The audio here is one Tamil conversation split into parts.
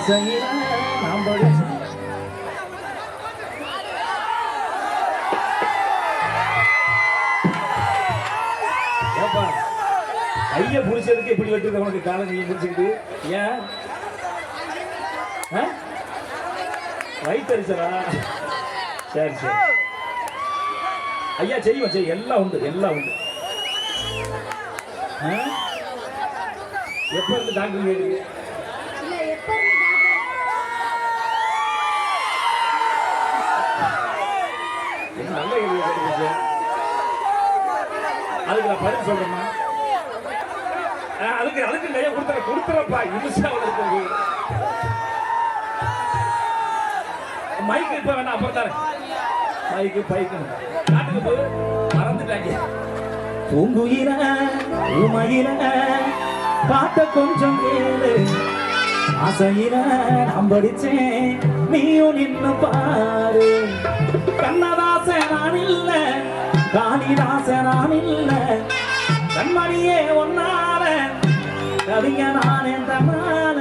ஆசையில நாம் படிச்ச ஐயா புடிச்சதுக்கு இப்படி வெட்டுறது உனக்கு காலம் நீங்க முடிச்சுக்கிட்டு ஏன் வயிற்றுச்சலா சரி சரி ஐயா செய்வோம் செய்ய எல்லாம் உண்டு எல்லாம் உண்டு எப்ப இருந்து டாக்டர் கேட்குறீங்க நல்ல கேள்வி கேட்டுருச்சு அதுக்கு நான் பதில் சொல்றேன்னா அதுக்கு அதுக்கு நிறைய கொடுத்துறப்பா இனிஷா இருக்கு மைக்கு இப்ப வேணா அப்புறம் தானே மைக்கு பைக்கு நாட்டுக்கு போய் மறந்துட்டாங்க பூங்குயில உமையில பாட்ட கொஞ்சம் கேளு ஆசையில நான் படிச்சேன் நீயும் நின்னு பாரு கண்ணதாச நான் இல்ல காளிதாச நான் இல்ல கண்மணியே ஒன்னால கவிஞ நானே தன்னால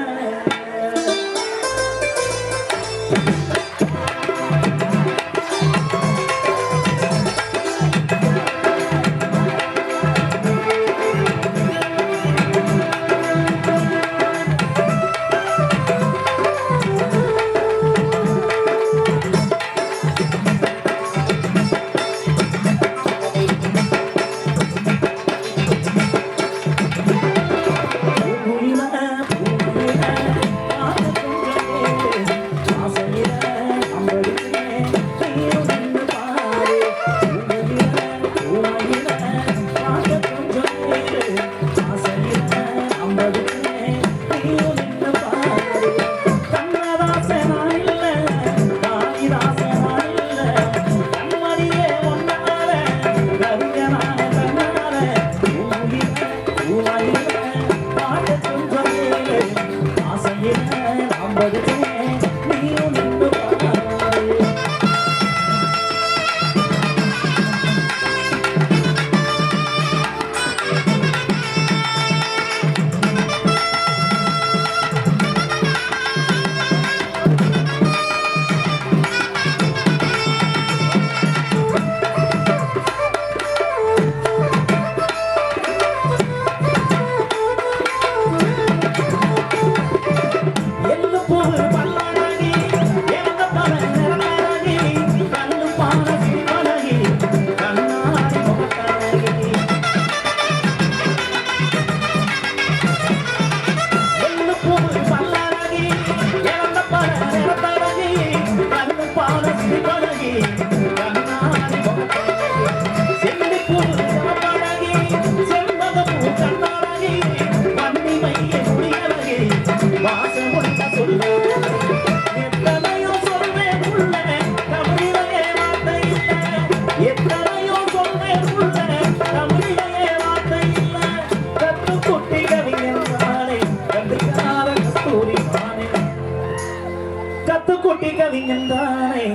கத்துக்குட்டி கவிஞன்தானே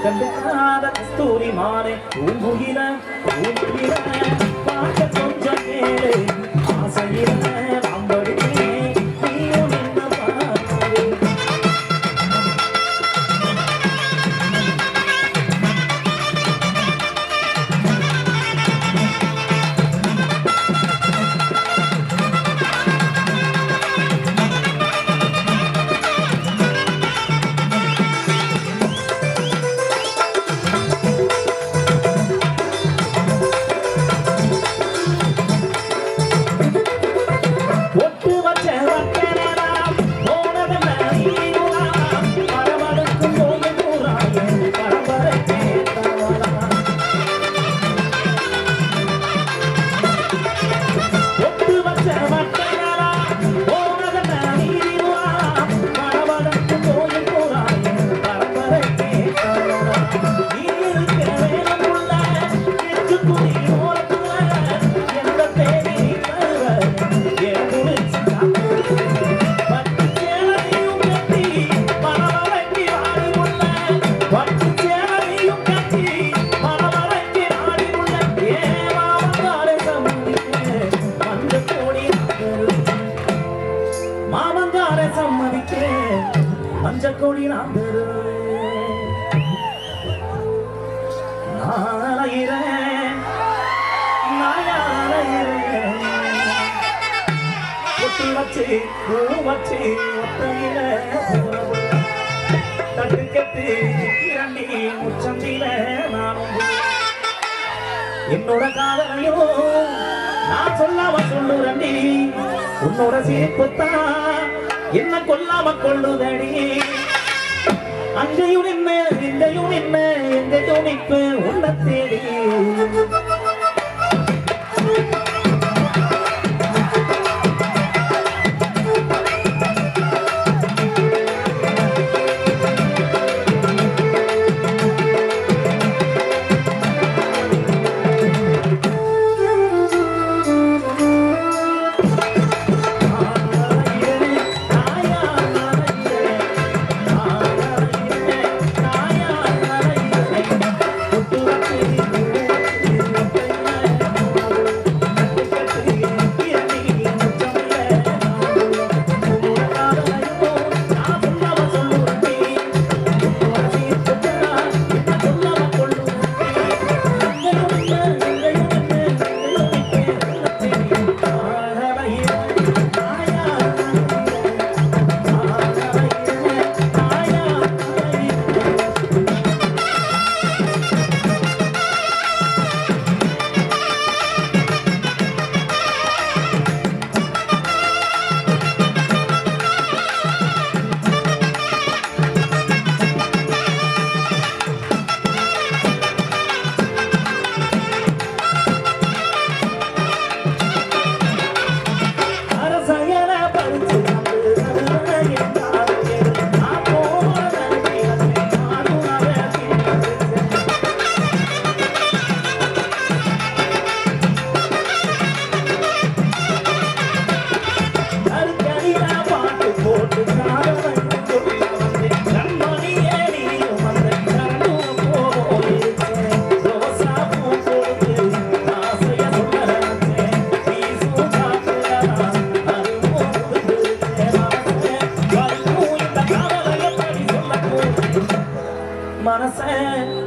கண்டுக்காத கஸ்தூரி மானே பூங்குயில பூங்குயில பாட்ட கொஞ்சம் கேளு ஆசையில நாம் படித்தேன் நீயும் என்ன பாரு நாளையிறேன் நாயாளையிறேன் ஒட்டி வச்சு பூ வச்சு ஒத்தையில தட்டு கட்டு இரண்டி முச்சந்தில நானும் என்னோட காதலையும் நான் சொல்லாம சொல்லுறண்டி உன்னோட சிரிப்புத்தான் என்ன கொல்லாம கொள்ளுதடி அங்கேயும் என்ன இங்கேயும் என்ன எங்கேயும் நிற்ப உன்னை தேடி மனச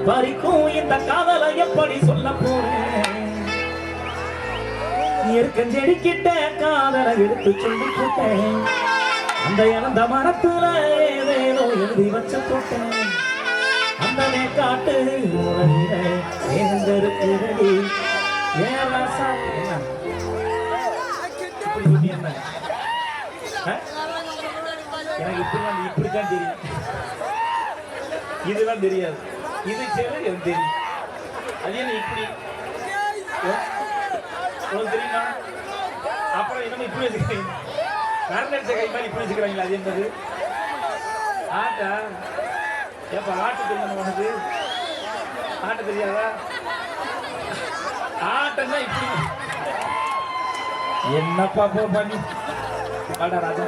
பறிக்கும் இந்த காதலை எப்படி சொல்ல போறேன் ஏற்கஞ்செடி கிட்ட காதலை எடுத்து சொல்லி போட்டேன் அந்த இறந்த மரத்துல ஏதேதோ எழுதி வச்ச போட்டேன் அந்த காட்டு இருக்குதடி எனக்கு இப்படிதான் தெரியும் இதுதான் தெரியாது இது செய்ய எனக்கு தெரியும் அது என்ன இப்படி உங்களுக்கு தெரியுமா அப்புறம் என்ன இப்படி வச்சுக்கிறீங்க கரண்ட் கை மாதிரி இப்படி வச்சுக்கிறாங்களா அது என்பது ஆட்டா ஏப்பா ஆட்டு தெரியும் உனக்கு ஆட்ட தெரியாதா ஆட்டன்னா இப்படி என்னப்பா பண்ணி வாடா ராஜா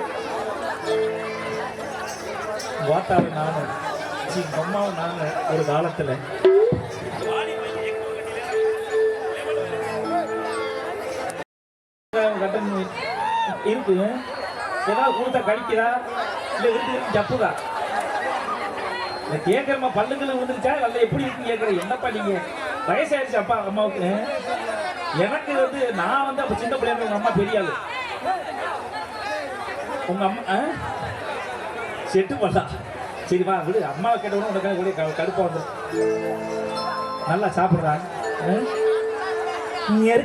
வாட்டாவை நானு அம்மாவும் நாங்க ஒரு காலத்துல இருக்கு ஏதாவது கொடுத்தா கடிக்கிறா இல்ல இருக்கு ஜப்புதா கேட்கறமா பல்லுங்களை வந்துருச்சா அல்ல எப்படி இருக்கு கேட்கற என்னப்பா நீங்க வயசாயிருச்சு அப்பா அம்மாவுக்கு எனக்கு நான் அப்ப சின்ன பிள்ளைங்க உங்க அம்மா பெரிய ஆளு உங்க அம்மா செட்டு பண்ணா சரி வா விடு அம்மாவை கேட்டவனும் உனக்காக கூட கடுப்பா வந்து நல்லா சாப்பிடுறாங்க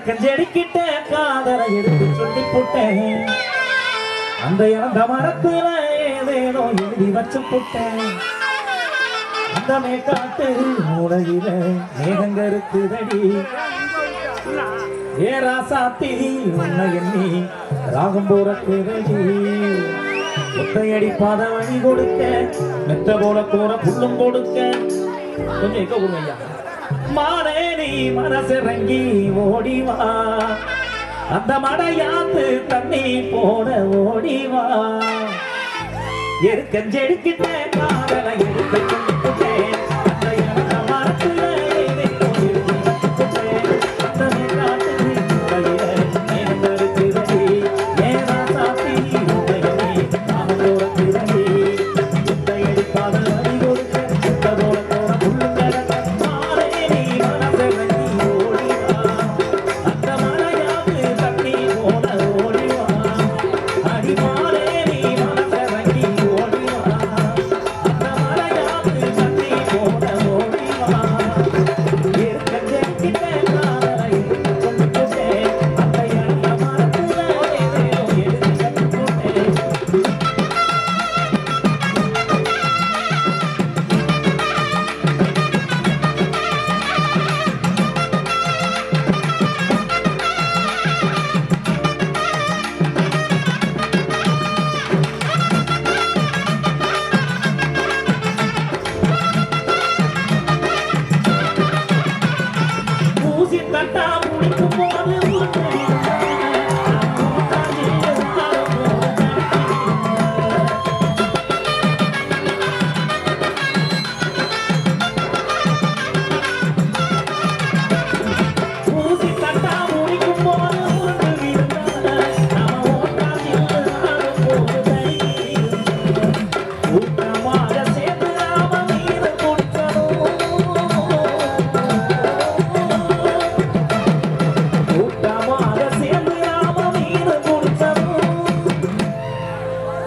கஞ்சடிக்கிட்ட காதலை எடுத்து சொல்லி போட்டேன் அந்த இறந்த மரத்துல ஏதேனோ எழுதி வச்சு போட்டேன் அந்த மேற்காட்டு மூளையில மேகங்க இருக்குதடி ஏராசாத்தி உன்னை எண்ணி ராகம் போறக்குதடி ஒத்தையடி பாத வழி கொடுக்க மெத்த போல போற புல்லும் கொடுக்க கொஞ்சம் எக்க கொடுங்க ஐயா மானே நீ மனசிறங்கி ஓடிவா அந்த மடையாத்து தண்ணி போட ஓடிவா எடுக்கஞ்செடுக்கிட்ட காதலை எடுக்க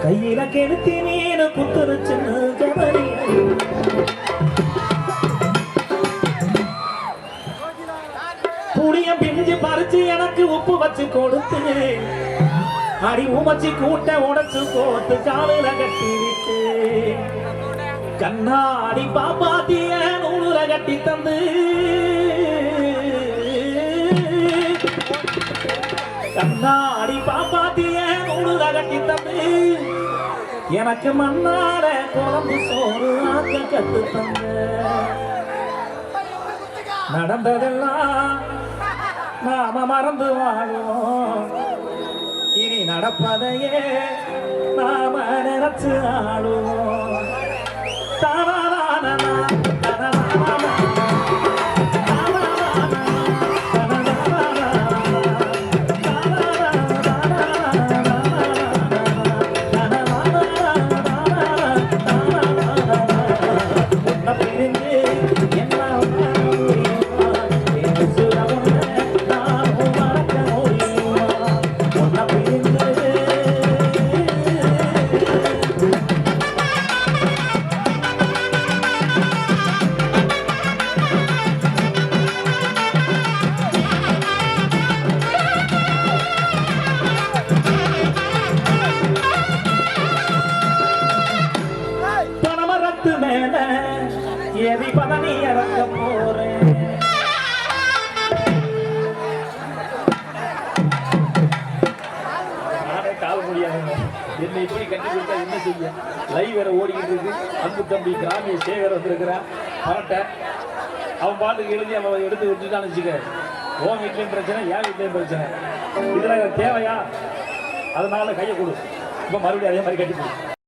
கையில கெடுத்தி நீனு குத்துருச்சுன்னு கவரி புளிய பிஞ்சு பறிச்சு எனக்கு உப்பு வச்சு கொடுத்து அடி உமச்சி கூட்ட உடைச்சு கோத்து காலில கட்டி விட்டு கண்ணாடி பாப்பாத்திய நூலுல கட்டி தந்து கண்ணாடி பாப்பாத்திய நூலுல கட்டி தந்து எனக்கு மண்ணால குழம்பு சோறு ஆக்க கத்து தந்த நடந்ததெல்லாம் நாம மறந்து வாழுவோம் இனி நடப்பதையே நாம நினைச்சு ஆளுவோம் தாரானா மேல எதி பதனி இறக்க போறேன் நானே கால் முடியாதுங்க என்னை இப்படி கட்டி கொடுத்தா என்ன செய்ய லைவ் வேற ஓடிக்கிட்டு இருக்கு அன்பு தம்பி கிராமிய சேகர் வந்திருக்கிறான் பாட்டை அவன் பாட்டுக்கு எழுதி அவன் எடுத்து விட்டுட்டான்னு வச்சுக்க உன் வீட்லையும் பிரச்சனை என் வீட்லையும் பிரச்சனை இதெல்லாம் தேவையா அதனால கையை கொடு இப்போ மறுபடியும் அதே மாதிரி கட்டி கொடு